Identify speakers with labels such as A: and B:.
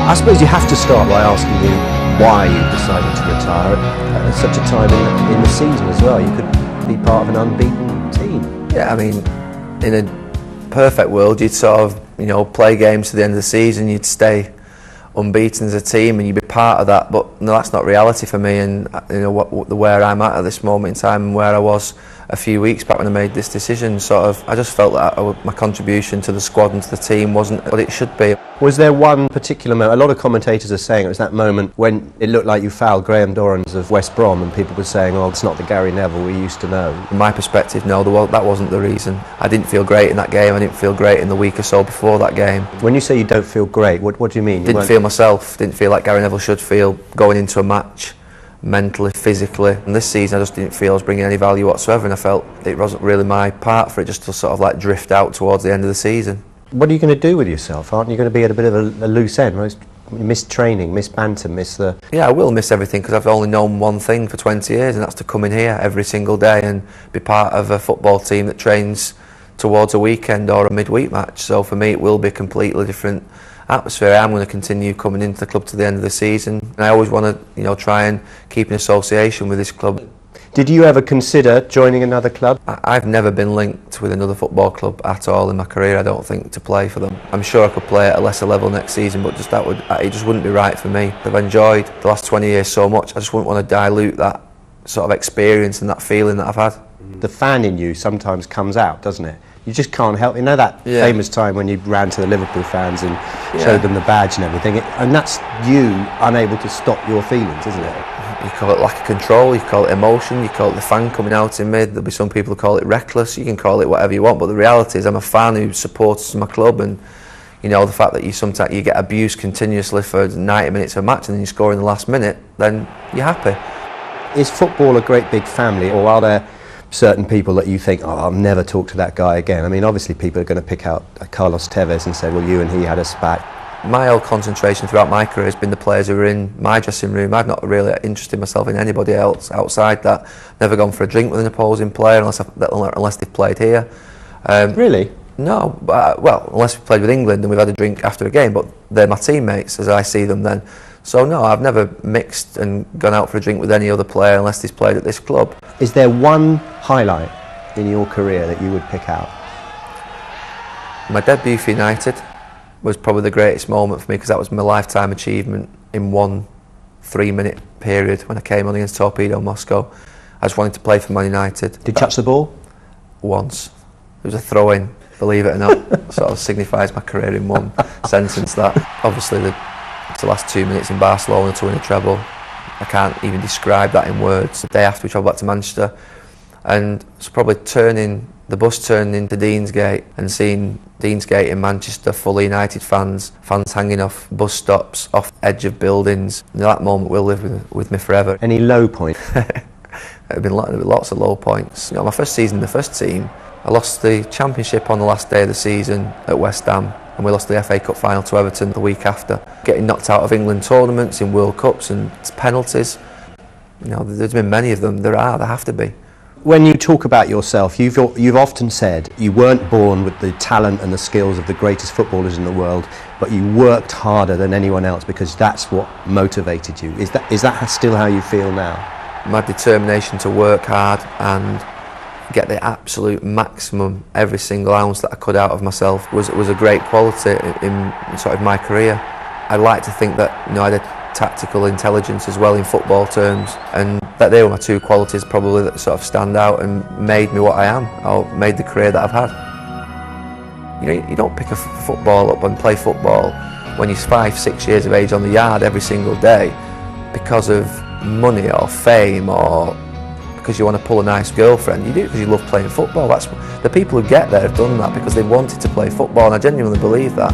A: I suppose you have to start by asking you why you decided to retire at such a time in the season as well. You could be part of an unbeaten team.
B: Yeah, I mean, in a perfect world, you'd sort of, play games to the end of the season, you'd stay unbeaten as a team and you'd be part of that, but no, that's not reality for me. And where I'm at this moment in time and where I was a few weeks back when I made this decision, I just felt that my contribution to the squad and to the team wasn't what it should be.
A: Was there one particular moment? A lot of commentators are saying it was that moment when it looked like you fouled Graham Dorrans of West Brom, and people were saying, "Oh, it's not the Gary Neville we used to know."
B: From my perspective, no, that wasn't the reason. I didn't feel great in that game. I didn't feel great in the week or so before that game.
A: When you say you don't feel great, what do you mean?
B: Didn't feel myself. Didn't feel like Gary Neville should feel going into a match, mentally, physically. And this season I just didn't feel I was bringing any value whatsoever, and I felt it wasn't really my part for it just to sort of like drift out towards the end of the season.
A: What are you going to do with yourself? Aren't you going to be at a bit of a loose end? Miss training, miss banter, miss the...
B: Yeah, I will miss everything because I've only known one thing for 20 years, and that's to come in here every single day and be part of a football team that trains towards a weekend or a midweek match. So for me it will be a completely different atmosphere. I'm going to continue coming into the club to the end of the season, and I always want to try and keep an association with this club.
A: Did you ever consider joining another club?
B: I've never been linked with another football club at all in my career, I don't think, to play for them. I'm sure I could play at a lesser level next season, but it just wouldn't be right for me. I've enjoyed the last 20 years so much, I just wouldn't want to dilute that sort of experience and that feeling that I've had.
A: The fan in you sometimes comes out, doesn't it? You just can't help. You know that famous time when you ran to the Liverpool fans and showed them the badge and everything, and that's you unable to stop your feelings, isn't it?
B: You call it lack of control, you call it emotion, you call it the fan coming out in me. There'll be some people who call it reckless, you can call it whatever you want, but the reality is I'm a fan who supports my club, and the fact that sometimes you get abused continuously for 90 minutes of a match and then you score in the last minute, then you're happy.
A: Is football a great big family, or are there certain people that you think, oh, I'll never talk to that guy again? I mean, obviously people are going to pick out Carlos Tevez and say, well, you and he had a spat.
B: My whole concentration throughout my career has been the players who were in my dressing room. I've not really interested myself in anybody else outside that. Never gone for a drink with an opposing player unless they've played here.
A: Really?
B: No, well, unless we've played with England and we've had a drink after a game, but they're my teammates as I see them then. So no, I've never mixed and gone out for a drink with any other player unless he's played at this club.
A: Is there one highlight in your career that you would pick out?
B: My debut for United was probably the greatest moment for me because that was my lifetime achievement in one 3-minute period when I came on against Torpedo Moscow. I just wanted to play for Man United.
A: Did you touch the ball?
B: Once. It was a throw-in, believe it or not. Sort of signifies my career in one sentence, that. Obviously it's the last 2 minutes in Barcelona to win a treble. I can't even describe that in words. The day after we travelled back to Manchester, and it's probably the bus turning into Deansgate and seeing Deansgate in Manchester full of United fans hanging off bus stops, off the edge of buildings. And that moment will live with me forever.
A: Any low point?
B: There have been lots of low points. My first season in the first team, I lost the championship on the last day of the season at West Ham, and we lost the FA Cup final to Everton the week after. Getting knocked out of England tournaments, in World Cups and penalties. There's been many of them. There have to be.
A: When you talk about yourself, you've often said you weren't born with the talent and the skills of the greatest footballers in the world, but you worked harder than anyone else because that's what motivated you. Is that still how you feel now?
B: My determination to work hard and get the absolute maximum every single ounce that I could out of myself was a great quality in sort of my career. I like to think that I had a tactical intelligence as well in football terms, and that they were my two qualities probably that sort of stand out and made me what I am, or made the career that I've had. You don't pick a football up and play football when you're 5-6 years of age on the yard every single day because of money or fame or because you want to pull a nice girlfriend. You do it because you love playing football. The people who get there have done that because they wanted to play football, and I genuinely believe that.